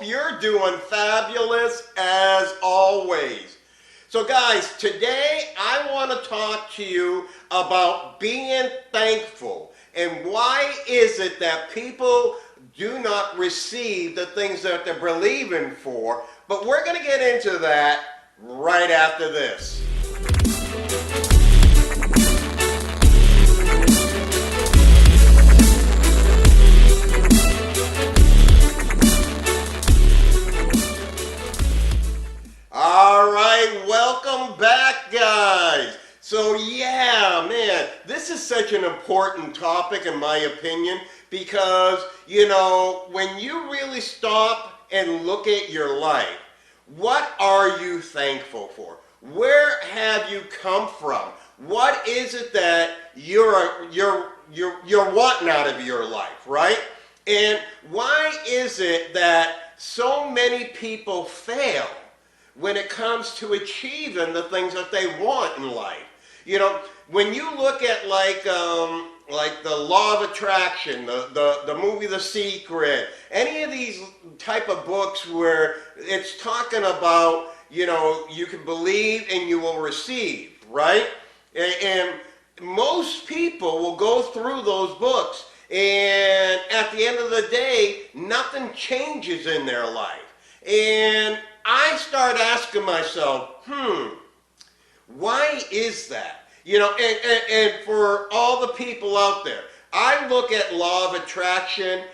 hope you're doing fabulous as always. So guys, today I want to talk to you about being thankful and why is it that people do not receive the things that they're believing for. But we're going to get into that right after this. All right, welcome back, guys. So yeah, man, this is such an important topic in my opinion because, when you really stop and look at your life, what are you thankful for? Where have you come from? What is it that you're wanting out of your life, right? And why is it that so many people fail when it comes to achieving the things that they want in life? When you look at like the Law of Attraction, the movie The Secret, any of these type of books where it's talking about, you can believe and you will receive, right? And most people will go through those books and at the end of the day, nothing changes in their life. And I start asking myself, why is that? And for all the people out there, I look at Law of Attraction.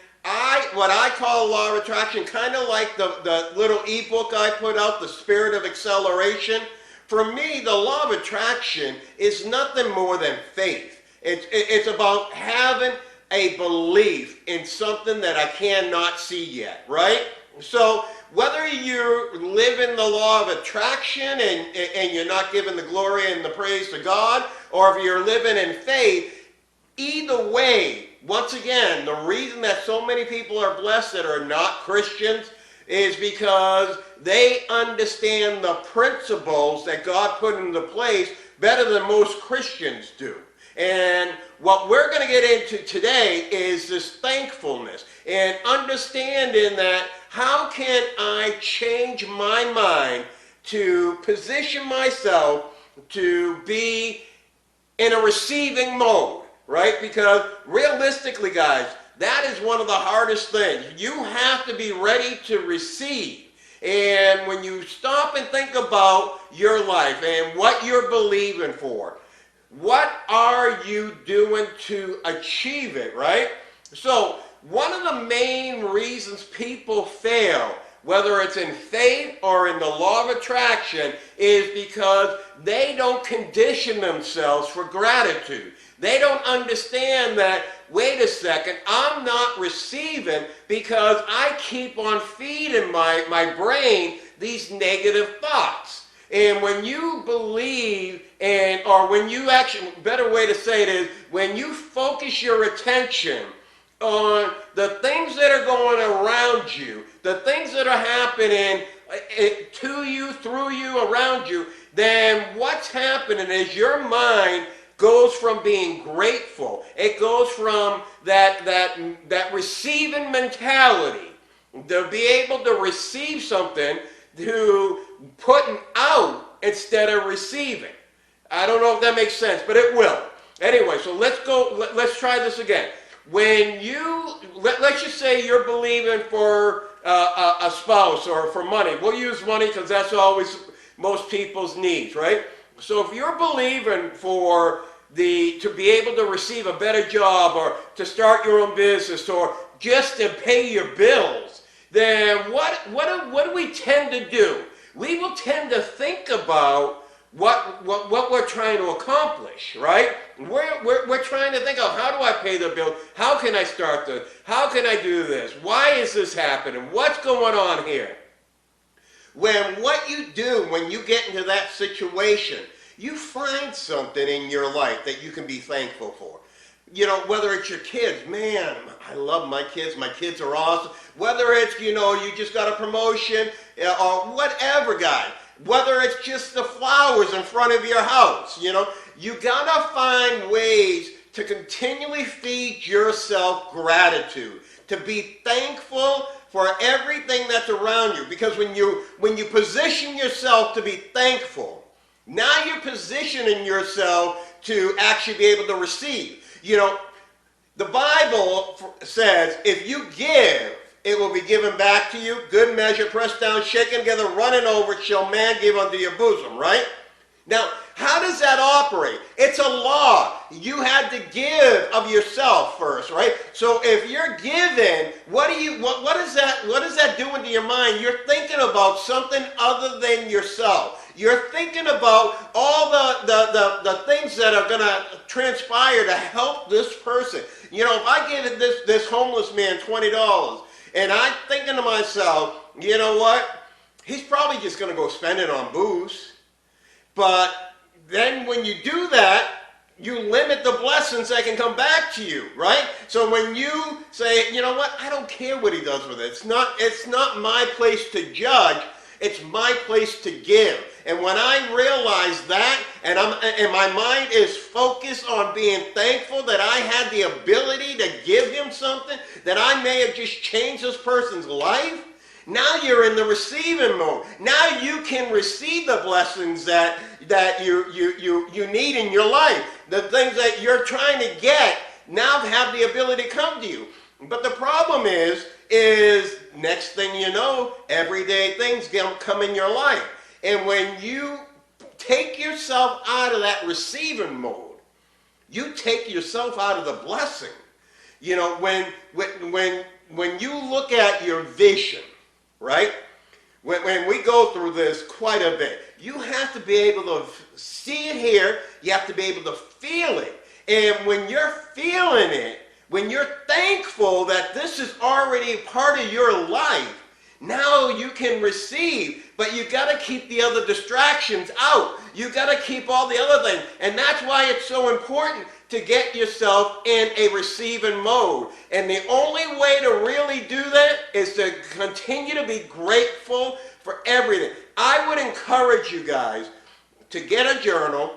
What I call Law of Attraction, kind of like the little ebook I put out, The Spirit of Acceleration. For me, the Law of Attraction is nothing more than faith. It's about having a belief in something that I cannot see yet, right? So whether you're living the Law of Attraction and you're not giving the glory and the praise to God, or if you're living in faith, either way, once again, the reason that so many people are blessed that are not Christians is because they understand the principles that God put into place better than most Christians do. And what we're going to get into today is this thankfulness and understanding that how can I change my mind to position myself to be in a receiving mode, right? Because realistically, guys, that is one of the hardest things. You have to be ready to receive. And when you stop and think about your life and what you're believing for, what are you doing to achieve it, right? So one of the main reasons people fail, whether it's in faith or in the Law of Attraction, is because they don't condition themselves for gratitude. They don't understand that, wait a second, I'm not receiving because I keep on feeding my brain these negative thoughts. And when you believe, or when you actually, better way to say it is, when you focus your attention on the things that are going around you, the things that are happening to you, through you, around you, then what's happening is your mind goes from being grateful. It goes from that receiving mentality, to be able to receive something, to putting out instead of receiving. I don't know if that makes sense, but it will. Anyway, so let's try this again. When let's just say you're believing for a spouse or for money. We'll use money because that's always most people's needs, right? So if you're believing for to be able to receive a better job or to start your own business or just to pay your bills, then what do we tend to do? We will tend to think about what we're trying to accomplish, right? We're trying to think of, how do I pay the bill? How can I start this? How can I do this? Why is this happening? What's going on here? When what you do when you get into that situation, you find something in your life that you can be thankful for. Whether it's your kids, man, I love my kids are awesome. Whether it's, you just got a promotion or whatever, guys. Whether it's just the flowers in front of your house, you gotta find ways to continually feed yourself gratitude, to be thankful for everything that's around you. Because when you position yourself to be thankful, now you're positioning yourself to actually be able to receive. You know, the Bible says, if you give, it will be given back to you. Good measure, pressed down, shaken together, running over, shall man give unto your bosom, right? Now, how does that operate? It's a law. You had to give of yourself first, right? So if you're giving, what is that doing to your mind? You're thinking about something other than yourself. You're thinking about all the things that are going to transpire to help this person. You know, if I give this homeless man $20, and I'm thinking to myself, you know what? He's probably just going to go spend it on booze. But then when you do that, you limit the blessings that can come back to you, right? So when you say, you know what, I don't care what he does with it. It's not my place to judge. It's my place to give. And when I realize that, and my mind is focused on being thankful that I had the ability to give him something, that I may have just changed this person's life, now you're in the receiving mode. Now you can receive the blessings that you need in your life. The things that you're trying to get now have the ability to come to you. But the problem is next thing you know, everyday things come in your life. And when you take yourself out of that receiving mode, you take yourself out of the blessing. You know, when you look at your vision, right? When we go through this quite a bit, you have to be able to see it here. You have to be able to feel it. And when you're feeling it, when you're thankful that this is already part of your life, now you can receive. But you got to keep the other distractions out. You got to keep all the other things. And that's why it's so important to get yourself in a receiving mode. And the only way to really do that is to continue to be grateful for everything. I would encourage you guys to get a journal.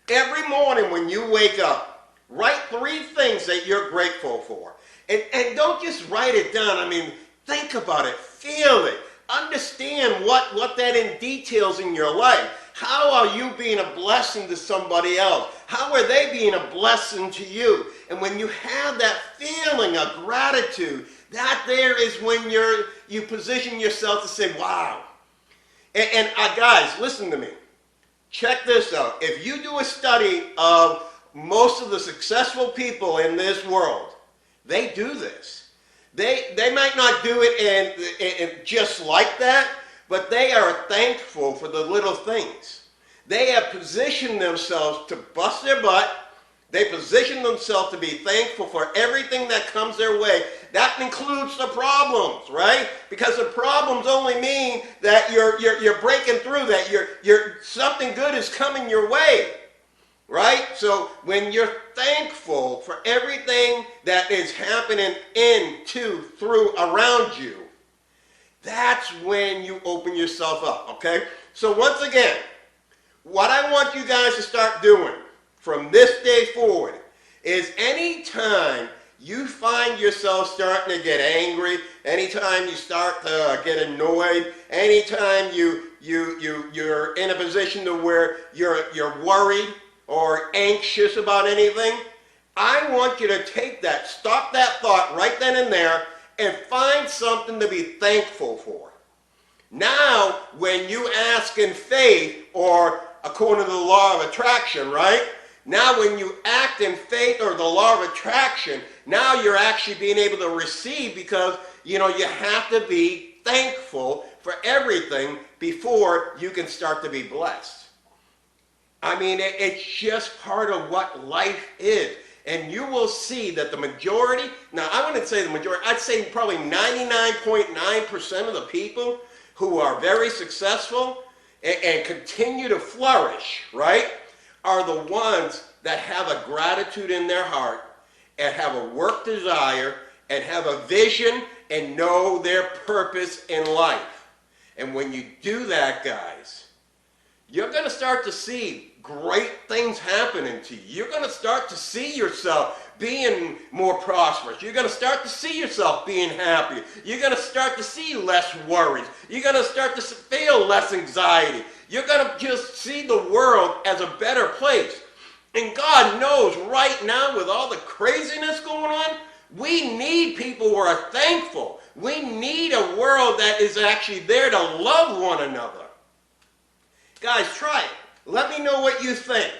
Every morning when you wake up, write 3 things that you're grateful for. And don't just write it down. I mean, think about it. Feel it. Understand what that in details in your life. How are you being a blessing to somebody else? How are they being a blessing to you? And when you have that feeling of gratitude, that there is when you position yourself to say, wow. And guys, listen to me. Check this out. If you do a study of most of the successful people in this world, they do this. They might not do it in just like that, but they are thankful for the little things. They have positioned themselves to bust their butt. They position themselves to be thankful for everything that comes their way. That includes the problems, right? Because the problems only mean that you're breaking through, that something good is coming your way. Right? So when you're thankful for everything that is happening through, around you, that's when you open yourself up, okay? So once again, what I want you guys to start doing from this day forward is anytime you find yourself starting to get angry, anytime you start to get annoyed, anytime you're in a position to where you're worried, or anxious about anything, I want you to take that, stop that thought right then and there, and find something to be thankful for. Now, when you ask in faith, or according to the law of attraction, right? Now when you act in faith or the law of attraction, now you're actually being able to receive, because, you know, you have to be thankful for everything before you can start to be blessed. I mean, it's just part of what life is. And you will see that the majority, now I wouldn't say the majority, I'd say probably 99.9% of the people who are very successful and continue to flourish, right, are the ones that have a gratitude in their heart and have a work desire and have a vision and know their purpose in life. And when you do that, guys, you're going to start to see great things happening to you. You're going to start to see yourself being more prosperous. You're going to start to see yourself being happy. You're going to start to see less worries. You're going to start to feel less anxiety. You're going to just see the world as a better place. And God knows right now, with all the craziness going on, we need people who are thankful. We need a world that is actually there to love one another. Guys, try it. Let me know what you think.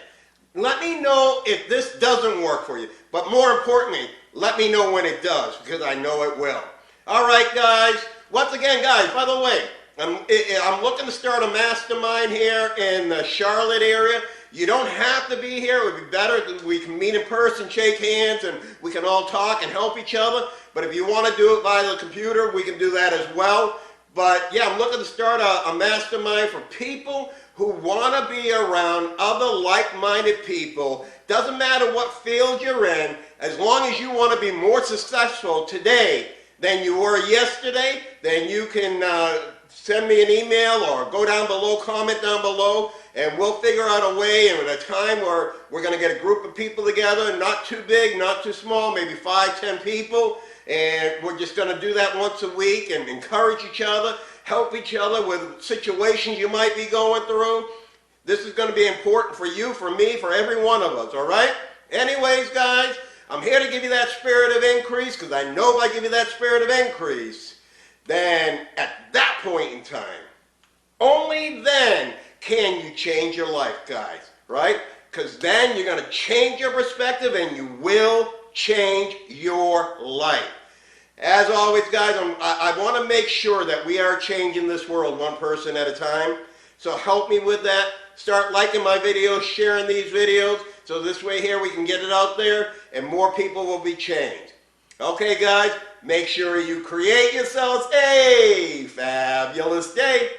Let me know if this doesn't work for you. But more importantly, let me know when it does, because I know it will. All right, guys. Once again, guys, by the way, I'm looking to start a mastermind here in the Charlotte area. You don't have to be here. It would be better if we can meet in person, shake hands, and we can all talk and help each other. But if you want to do it via the computer, we can do that as well. But yeah, I'm looking to start a mastermind for people who want to be around other like-minded people. Doesn't matter what field you're in, as long as you want to be more successful today than you were yesterday, then you can send me an email or go down below, comment down below, and we'll figure out a way and at a time where we're going to get a group of people together, not too big, not too small, maybe 5, 10 people, and we're just going to do that once a week and encourage each other, help each other with situations you might be going through. This is going to be important for you, for me, for every one of us, all right? Anyways, guys, I'm here to give you that spirit of increase, because I know if I give you that spirit of increase, then at that point in time, only then can you change your life, guys, right? Because then you're going to change your perspective and you will change your life. As always, guys, I want to make sure that we are changing this world one person at a time. So help me with that. Start liking my videos, sharing these videos, so this way here we can get it out there and more people will be changed. Okay, guys, make sure you create yourselves a fabulous day.